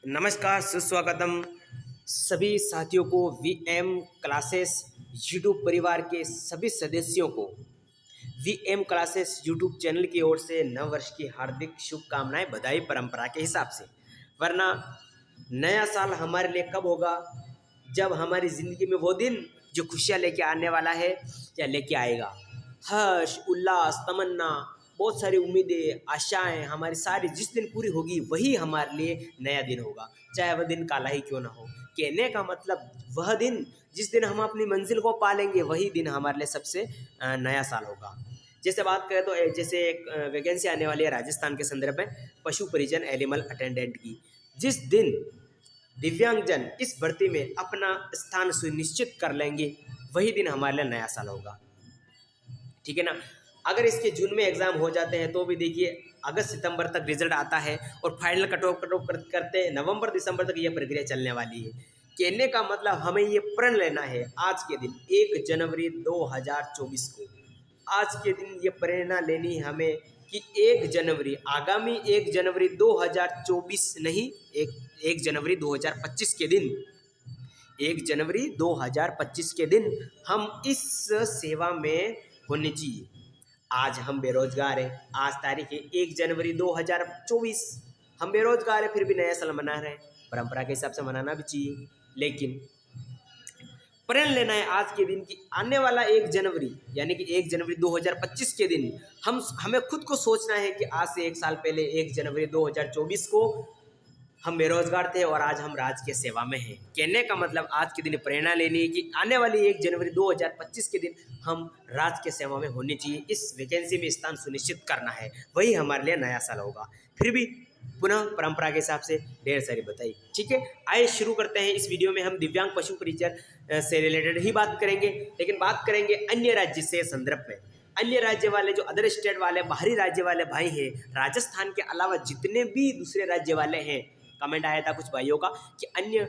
नमस्कार, सुस्वागतम सभी साथियों को वीएम क्लासेस यूट्यूब परिवार के सभी सदस्यों को वीएम क्लासेस यूट्यूब चैनल की ओर से नव वर्ष की हार्दिक शुभकामनाएं, बधाई परंपरा के हिसाब से। वरना नया साल हमारे लिए कब होगा? जब हमारी ज़िंदगी में वो दिन जो खुशियाँ लेके आने वाला है या लेके आएगा। हर्ष, उल्लास, तमन्ना, बहुत सारी उम्मीदें, आशाएं हमारी सारी जिस दिन पूरी होगी वही हमारे लिए नया दिन होगा, चाहे वह दिन काला ही क्यों ना हो। कहने का मतलब वह दिन जिस दिन हम अपनी मंजिल को पालेंगे वही दिन हमारे लिए सबसे नया साल होगा। जैसे बात करें तो जैसे एक वैकेंसी आने वाली है राजस्थान के संदर्भ में पशु परिजन एनिमल अटेंडेंट की। जिस दिन दिव्यांगजन इस भर्ती में अपना स्थान सुनिश्चित कर लेंगे वही दिन हमारे लिए नया साल होगा। ठीक है ना। अगर इसके जून में एग्ज़ाम हो जाते हैं तो भी देखिए अगस्त सितंबर तक रिजल्ट आता है और फाइनल कट ऑफ करते नवंबर दिसंबर तक ये प्रक्रिया चलने वाली है। कहने का मतलब हमें ये प्रण लेना है आज के दिन 1 जनवरी 2024 को। आज के दिन ये प्रेरणा लेनी है हमें कि 1 जनवरी आगामी 1 जनवरी 2024 नहीं, 1 जनवरी 2025 के दिन 1 जनवरी 2025 के दिन हम इस सेवा में होने चाहिए। आज हम बेरोजगार हैं, आज तारीख है 1 जनवरी 2024, हम बेरोजगार हैं फिर भी नया साल मना रहे हैं। परंपरा के हिसाब से मनाना भी चाहिए, लेकिन प्रण लेना है आज के दिन की आने वाला 1 जनवरी यानी कि 1 जनवरी 2025 के दिन हमें खुद को सोचना है कि आज से 1 साल पहले 1 जनवरी 2024 को हम बेरोजगार थे और आज हम राज्य के सेवा में हैं। कहने का मतलब आज के दिन प्रेरणा लेनी है कि आने वाली 1 जनवरी 2025 के दिन हम राज्य के सेवा में होने चाहिए, इस वैकेंसी में स्थान सुनिश्चित करना है, वही हमारे लिए नया साल होगा। फिर भी पुनः परंपरा के हिसाब से ढेर सारी बताई। ठीक है, आइए शुरू करते हैं। इस वीडियो में हम दिव्यांग पशु परिचर से रिलेटेड ही बात करेंगे, लेकिन बात करेंगे अन्य राज्य से संदर्भ में। अन्य राज्य वाले जो अदर स्टेट वाले बाहरी राज्य वाले भाई हैं, राजस्थान के अलावा जितने भी दूसरे राज्य वाले हैं, कमेंट आया था कुछ भाइयों का कि अन्य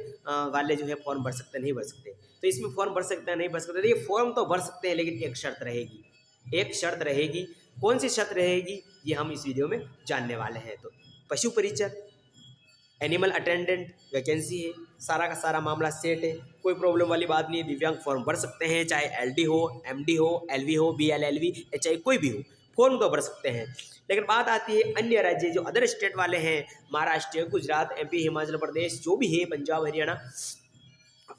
वाले जो है फॉर्म भर सकते नहीं भर सकते, तो इसमें फॉर्म भर सकते हैं नहीं भर सकते। देखिए फॉर्म तो भर सकते हैं लेकिन एक शर्त रहेगी, एक शर्त रहेगी। कौन सी शर्त रहेगी ये हम इस वीडियो में जानने वाले हैं। तो पशु परिचर एनिमल अटेंडेंट वैकेंसी है, सारा का सारा मामला सेट है, कोई प्रॉब्लम वाली बात नहीं है। दिव्यांग फॉर्म भर सकते हैं, चाहे एलडी हो, एमडी हो, एलवी हो, बीएलएलवी, एचआई कोई भी हो, फॉर्म तो भर सकते हैं। लेकिन बात आती है अन्य राज्य जो अदर स्टेट वाले हैं, महाराष्ट्र, गुजरात, एमपी, हिमाचल प्रदेश जो भी है, पंजाब, हरियाणा,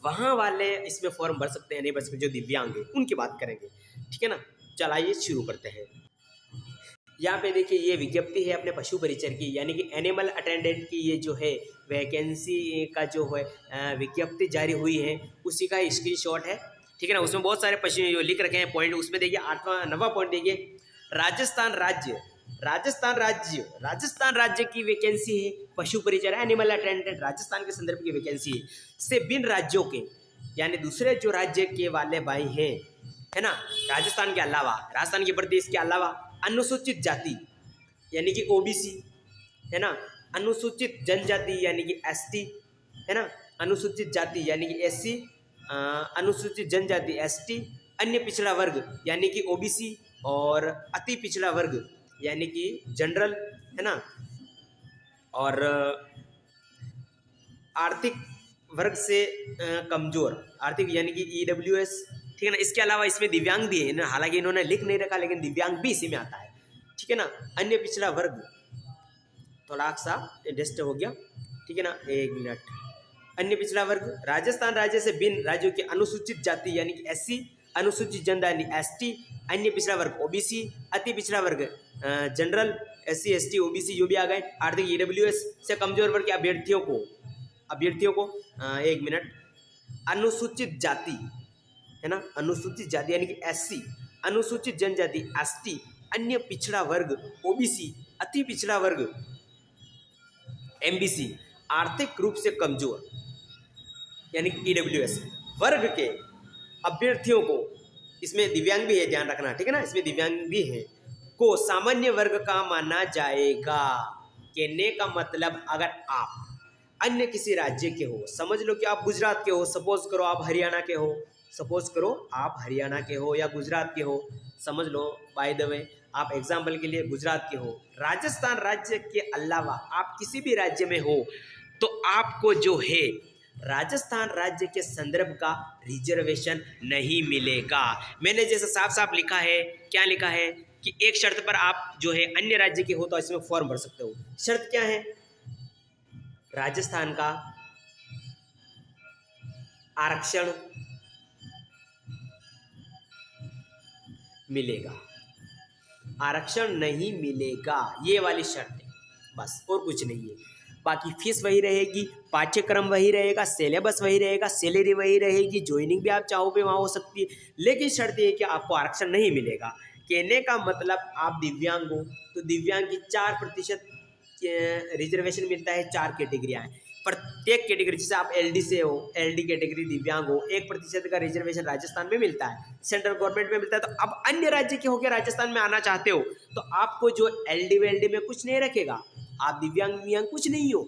वहाँ वाले इसमें फॉर्म भर सकते हैं नहीं भर सकते, जो दिव्यांग है उनकी बात करेंगे। ठीक है ना, चलाइए शुरू करते हैं। यहाँ पे देखिए ये विज्ञप्ति है अपने पशु परिचर की यानी कि एनिमल अटेंडेंट की, ये जो है वैकेंसी का जो है विज्ञप्ति जारी हुई है उसी का स्क्रीनशॉट है। ठीक है ना, उसमें बहुत सारे पशु जो लिख रखे हैं पॉइंट, उसमें देखिए 8वां 9वां पॉइंट देखिए, राजस्थान राज्य की वैकेंसी है पशु परिचर एनिमल अटेंडेंट, राजस्थान के संदर्भ की वैकेंसी है। से भिन्न राज्यों के यानी दूसरे जो राज्य के वाले भाई हैं, है ना, राजस्थान के अलावा, राजस्थान के प्रदेश के अलावा अनुसूचित जाति यानी कि ओबीसी, है ना, अनुसूचित जनजाति यानी कि एसटी, है ना, अनुसूचित जाति यानी कि एससी, अनुसूचित जनजाति एसटी, अन्य पिछड़ा वर्ग यानी कि ओबीसी और अति पिछड़ा वर्ग यानी कि जनरल, है ना, और आर्थिक वर्ग से कमजोर आर्थिक यानी कि ईडब्ल्यूएस। ठीक है ना, इसके अलावा इसमें दिव्यांग भी है, हालांकि इन्होंने लिख नहीं रखा लेकिन दिव्यांग भी इसी में आता है। ठीक है ना, अन्य पिछड़ा वर्ग थोड़ा सा एडजस्ट हो गया। ठीक है ना, एक मिनट। अन्य पिछड़ा वर्ग राजस्थान राज्य से भिन्न राज्यों के अनुसूचित जाति यानी कि एससी, अनुसूचित जनजाति एसटी, अन्य पिछड़ा वर्ग ओबीसी, अति पिछड़ा वर्ग जनरल, एससी एसटी ओबीसी जो भी आ गए, आर्थिक ईडब्ल्यूएस से कमजोर वर्ग के अभ्यर्थियों को एक मिनट, अनुसूचित जाति, है ना, अनुसूचित जाति यानी कि एससी, अनुसूचित जनजाति एसटी, अन्य पिछड़ा वर्ग ओबीसी, अति पिछड़ा वर्ग एमबीसी, आर्थिक रूप से कमजोर यानी कि ईडब्ल्यूएस वर्ग के अभ्यर्थियों को, इसमें दिव्यांग भी है ध्यान रखना, ठीक है ना, इसमें दिव्यांग भी है, को सामान्य वर्ग का माना जाएगा। कहने का मतलब अगर आप अन्य किसी राज्य के हो, समझ लो कि आप गुजरात के हो, सपोज करो आप हरियाणा के हो, सपोज करो आप हरियाणा के हो या गुजरात के हो, समझ लो बाय द वे आप एग्जाम्पल के लिए गुजरात के हो, राजस्थान राज्य के अलावा आप किसी भी राज्य में हो, तो आपको जो है राजस्थान राज्य के संदर्भ का रिजर्वेशन नहीं मिलेगा। मैंने जैसे साफ साफ लिखा है, क्या लिखा है कि एक शर्त पर आप जो है अन्य राज्य के हो तो इसमें फॉर्म भर सकते हो। शर्त क्या है? राजस्थान का आरक्षण मिलेगा, आरक्षण नहीं मिलेगा, ये वाली शर्त है बस, और कुछ नहीं है। बाकी फीस वही रहेगी, पाठ्यक्रम वही रहेगा, सिलेबस वही रहेगा, सैलरी वही रहेगी, ज्वाइनिंग भी आप चाहो पे वहाँ हो सकती है, लेकिन शर्त ये है कि आपको आरक्षण नहीं मिलेगा। कहने का मतलब आप दिव्यांग हो तो दिव्यांग की 4% रिजर्वेशन मिलता है। 4 कैटेगरियाँ हैं, प्रत्येक कैटेगरी, जैसे आप एलडी से हो, एलडी कैटेगरी दिव्यांग हो, 1% का रिजर्वेशन राजस्थान में मिलता है, सेंट्रल गवर्नमेंट में मिलता है। तो अब अन्य राज्य के होकर राजस्थान में आना चाहते हो तो आपको जो एलडी वेलडी में कुछ नहीं रखेगा, आप दिव्यांग दिव्यांग कुछ नहीं हो,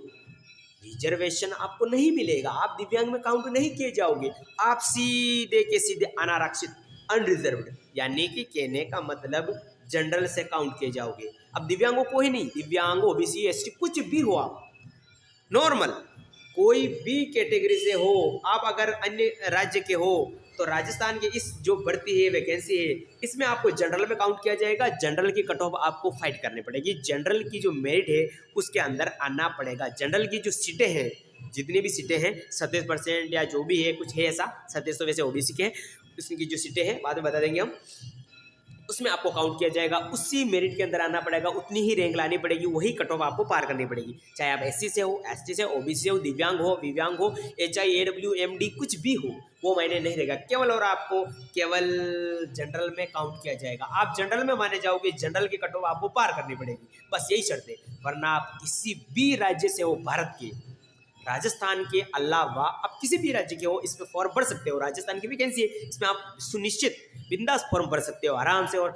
रिजर्वेशन आपको नहीं मिलेगा, आप दिव्यांग में काउंट नहीं किए जाओगे, आप सीधे के सीधे अनारक्षित अनरिजर्व्ड, यानी कि कहने का मतलब जनरल से काउंट किए जाओगे। अब दिव्यांगों को ही नहीं, दिव्यांग ओबीसी एसटी कुछ भी हो, आप नॉर्मल कोई भी कैटेगरी से हो, आप अगर अन्य राज्य के हो तो राजस्थान के इस जो भर्ती है, वैकेंसी है, इसमें आपको जनरल में काउंट किया जाएगा। जनरल की कट ऑफ आपको फाइट करनी पड़ेगी, जनरल की जो मेरिट है उसके अंदर आना पड़ेगा। जनरल की जो सीटें हैं, जितनी भी सीटें हैं 27% या जो भी है, कुछ है ऐसा 27, तो वैसे ओबीसी के हैं, उसकी जो सीटें हैं बाद में बता देंगे हम, उसमें आपको काउंट किया जाएगा, उसी मेरिट के अंदर आना पड़ेगा, उतनी ही रैंक लानी पड़ेगी, वही कट ऑफ आपको पार करनी पड़ेगी। चाहे आप एससी से हो, एसटी से, ओबीसी से हो, दिव्यांग हो, विव्यांग हो, एचआई, एडब्ल्यू, एमडी कुछ भी हो, वो मायने नहीं रहेगा। केवल और आपको केवल जनरल में काउंट किया जाएगा। आप जनरल में माने जाओगे, जनरल की कट ऑफ आपको पार करनी पड़ेगी, बस यही शर्त है। वरना आप किसी भी राज्य से हो भारत के, राजस्थान के अलावा आप किसी भी राज्य के हो, इसमें फॉर्म भर सकते हो। राजस्थान की वैकेंसी है, इसमें आप सुनिश्चित बिंदास फॉर्म भर सकते हो, आराम से, और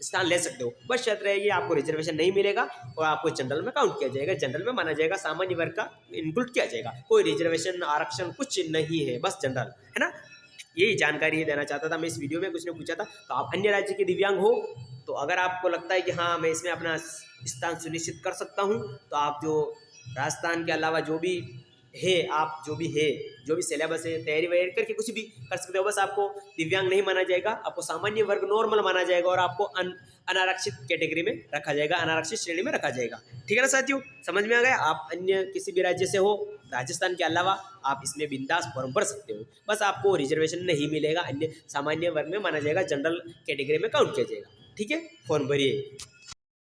स्थान ले सकते हो। बस शर्त रहेगी आपको रिजर्वेशन नहीं मिलेगा और आपको जनरल में काउंट किया जाएगा, जनरल में माना जाएगा, सामान्य वर्ग का इंक्लूड किया जाएगा। कोई रिजर्वेशन आरक्षण कुछ नहीं है, बस जनरल है ना। यही जानकारी देना चाहता था मैं इस वीडियो में। कुछ ने पूछा था, तो आप अन्य राज्य के दिव्यांग हो तो अगर आपको लगता है कि हाँ मैं इसमें अपना स्थान सुनिश्चित कर सकता हूँ, तो आप जो राजस्थान के अलावा जो भी है, आप जो भी सिलेबस है, तैयारी वैयारी करके कुछ भी कर सकते हो। बस आपको दिव्यांग नहीं माना जाएगा, आपको सामान्य वर्ग नॉर्मल माना जाएगा और आपको अनारक्षित कैटेगरी में रखा जाएगा, अनारक्षित श्रेणी में रखा जाएगा। ठीक है ना साथियों, समझ में आ गया। आप अन्य किसी भी राज्य से हो, राजस्थान के अलावा, आप इसमें बिंदास फॉर्म भर सकते हो। बस आपको रिजर्वेशन नहीं मिलेगा, अन्य सामान्य वर्ग में माना जाएगा, जनरल कैटेगरी में काउंट किया जाएगा। ठीक है, फॉर्म भरिए।